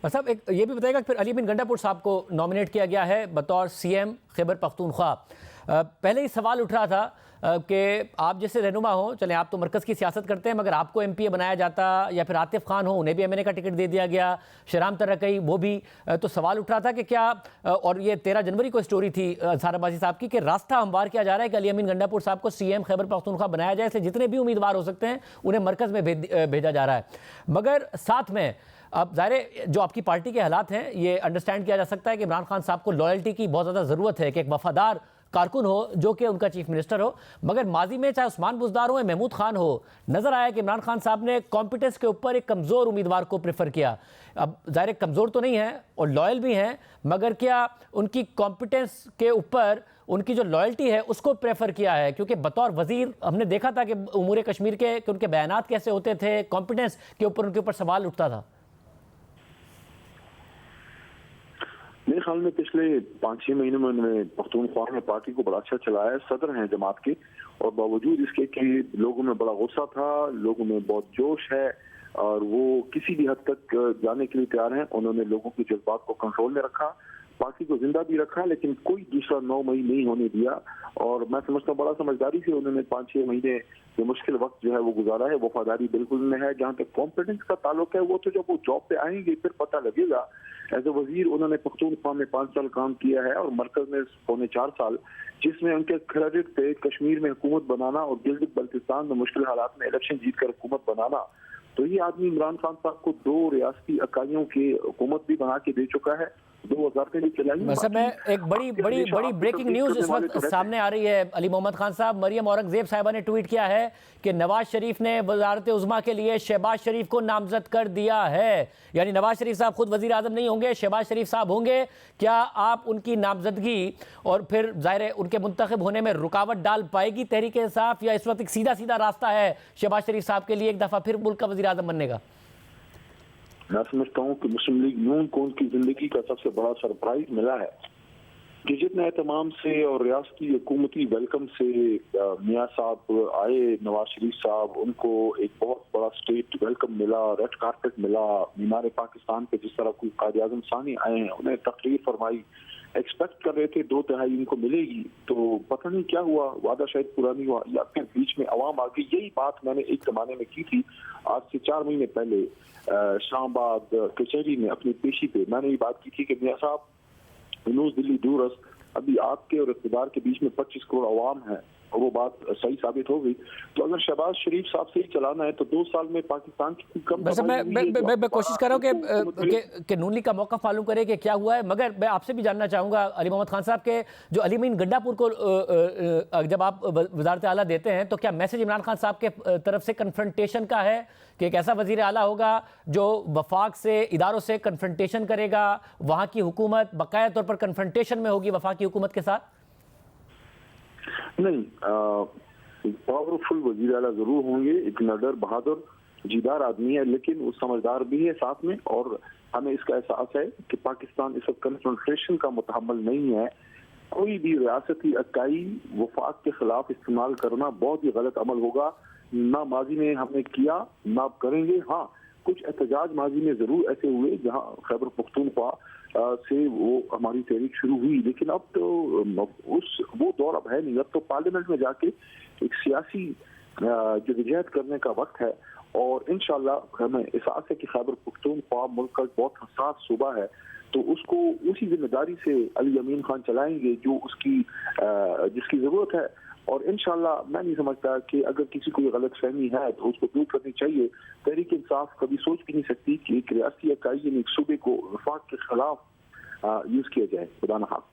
صاحب ایک یہ بھی بتائے گا کہ پھر علی امین گنڈا پور صاحب کو نامنیٹ کیا گیا ہے بطور سی ایم خیبر پختونخوا. پہلے ہی سوال اٹھ رہا تھا کہ آپ جیسے رہنما ہوں، چلیں آپ تو مرکز کی سیاست کرتے ہیں، مگر آپ کو ایم پی اے بنایا جاتا، یا پھر عاطف خان ہو انہیں بھی ایم این اے کا ٹکٹ دے دیا گیا، شہرام ترقی وہ بھی. تو سوال اٹھ رہا تھا کہ کیا، اور یہ 13 جنوری کو اسٹوری تھی اظہار عباسی صاحب کی، کہ راستہ ہموار کیا جا رہا ہے کہ علی امین گنڈا پور صاحب کو سی ایم خیبر پختونخوا بنایا جائے، اس لیے جتنے بھی امیدوار ہو سکتے ہیں انہیں مرکز میں بھیجا جا رہا ہے. مگر ساتھ میں اب ظاہر جو آپ کی پارٹی کے حالات ہیں یہ انڈرسٹینڈ کیا جا سکتا ہے کہ عمران خان صاحب کو لائلٹی کی بہت زیادہ ضرورت ہے، کہ ایک وفادار کارکن ہو جو کہ ان کا چیف منسٹر ہو. مگر ماضی میں چاہے عثمان بزدار ہو یا محمود خان ہو، نظر آیا کہ عمران خان صاحب نے کمپیٹنس کے اوپر ایک کمزور امیدوار کو پریفر کیا. اب ظاہر کمزور تو نہیں ہے اور لائل بھی ہیں، مگر کیا ان کی کمپیٹنس کے اوپر ان کی جو لائلٹی ہے اس کو پریفر کیا ہے؟ کیونکہ بطور وزیر ہم نے دیکھا تھا کہ امور کشمیر کے کہ ان کے بیانات کیسے ہوتے تھے، کمپیٹنس کے اوپر ان کے اوپر سوال اٹھتا تھا. میرے خیال میں پچھلے 5-6 مہینوں میں انہوں نے پختونخوا میں پارٹی کو بڑا اچھا چلایا ہے. صدر ہیں جماعت کے، اور باوجود اس کے کہ لوگوں میں بڑا غصہ تھا، لوگوں میں بہت جوش ہے اور وہ کسی بھی حد تک جانے کے لیے تیار ہیں. انہوں نے لوگوں کے جذبات کو کنٹرول میں رکھا، پارٹی کو زندہ بھی رکھا، لیکن کوئی دوسرا 9 مئی نہیں ہونے دیا. اور میں سمجھتا ہوں بڑا سمجھداری سے انہوں نے 5-6 مہینے جو مشکل وقت جو ہے وہ گزارا ہے. وفاداری بالکل نہیں ہے. جہاں تک کانفیڈنس کا تعلق ہے، وہ تو جب وہ جاب پہ آئیں گے پھر پتہ لگے گا. ایز اے وزیر انہوں نے پختونخوا میں 5 سال کام کیا ہے اور مرکز میں 4.25 سال، جس میں ان کے کریڈٹ پہ کشمیر میں حکومت بنانا اور گلگت بلتستان میں مشکل حالات میں الیکشن جیت کر حکومت بنانا. تو یہ آدمی عمران خان صاحب کو 2 ریاستی اکائیوں کی حکومت بھی بنا کے دے چکا ہے، 2 وزارتیں بھی چلائی. سب میں ایک بڑی بریکنگ نیوز اس وقت سامنے آ رہی ہے علی محمد خان صاحب. مریم اورنگزیب صاحبہ نے ٹویٹ کیا ہے کہ نواز شریف نے وزارت عظمیٰ کے لیے شہباز شریف کو نامزد کر دیا ہے. یعنی نواز شریف صاحب خود وزیر اعظم نہیں ہوں گے، شہباز شریف صاحب ہوں گے. کیا آپ ان کی نامزدگی اور پھر ظاہر ہے ان کے منتخب ہونے میں رکاوٹ ڈال پائے گی تحریک انصاف، یا اس وقت ایک سیدھا راستہ ہے شہباز شریف صاحب کے لیے ایک دفعہ پھر ملک کا وزیر اعظم بننے کا؟ میں سمجھتا ہوں کہ مسلم لیگ نون کو ان کی زندگی کا سب سے بڑا سرپرائز ملا ہے کہ جتنے اہتمام سے اور ریاستی حکومتی ویلکم سے میاں صاحب آئے، نواز شریف صاحب، ان کو ایک بہت بڑا اسٹیٹ ویلکم ملا، ریڈ کارپٹ ملا. مینار پاکستان پہ جس طرح کوئی قائد اعظم ثانی آئے ہیں، انہیں تقریر فرمائی، ایکسپیکٹ کر رہے تھے 2/3 ان کو ملے گی، تو پتہ نہیں کیا ہوا، وعدہ شاید پورا نہیں ہوا یا پھر بیچ میں عوام آ گئی. یہی بات میں نے ایک زمانے میں کی تھی، آج سے 4 مہینے پہلے شام آباد کچہری میں اپنی پیشی پہ میں نے یہ بات کی تھی کہ میاں صاحب نیوز دلی دورس ابھی آپ کے اور اقتدار کے بیچ میں 25 کروڑ عوام ہے، اور وہ بات صحیح ثابت ہو گئی. تو اگر شہباز شریف صاحب سے ہی چلانا ہے تو 2 سال میں پاکستان کی کم میں کوشش کر رہا ہوں کہ نون لیگ کا موقف معلوم کرے کہ کیا ہوا ہے. مگر میں آپ سے بھی جاننا چاہوں گا علی محمد خان صاحب کے جو علی امین گنڈا پور کو جب آپ وزارت اعلیٰ دیتے ہیں تو کیا میسج عمران خان صاحب کے طرف سے کنفرنٹیشن کا ہے کہ ایک ایسا وزیر اعلیٰ ہوگا جو وفاق سے اداروں سے کنفرنٹیشن کرے گا، وہاں کی حکومت باقاعدہ طور پر کنفرنٹیشن میں ہوگی وفاقی حکومت کے ساتھ؟ نہیں، پاورفل وزیر اعلیٰ ضرور ہوں گے. ایک نڈر بہادر جیدار آدمی ہے، لیکن وہ سمجھدار بھی ہے ساتھ میں، اور ہمیں اس کا احساس ہے کہ پاکستان اس وقت کنفرنٹیشن کا متحمل نہیں ہے. کوئی بھی ریاستی اکائی وفاق کے خلاف استعمال کرنا بہت ہی غلط عمل ہوگا. نہ ماضی میں ہم نے کیا، نہ اب کریں گے. ہاں، کچھ احتجاج ماضی میں ضرور ایسے ہوئے جہاں خیبر پختونخوا سے وہ ہماری تحریک شروع ہوئی، لیکن اب تو وہ دور اب ہے نہیں. اب تو پارلیمنٹ میں جا کے ایک سیاسی جدوجہد کرنے کا وقت ہے، اور انشاءاللہ ہمیں احساس ہے کہ خیبر پختونخوا ملک کا بہت حساس صوبہ ہے، تو اس کو اسی ذمہ داری سے علی امین خان چلائیں گے جو جس کی ضرورت ہے. اور انشاءاللہ میں نہیں سمجھتا کہ اگر کسی کو یہ غلط فہمی ہے تو اس کو دور کرنی چاہیے. تحریک انصاف کبھی سوچ بھی نہیں سکتی کہ ایک ریاستی اکائی یعنی ایک صوبے کو وفاق کے خلاف یوز کیا جائے. خدا نہ خواستہ.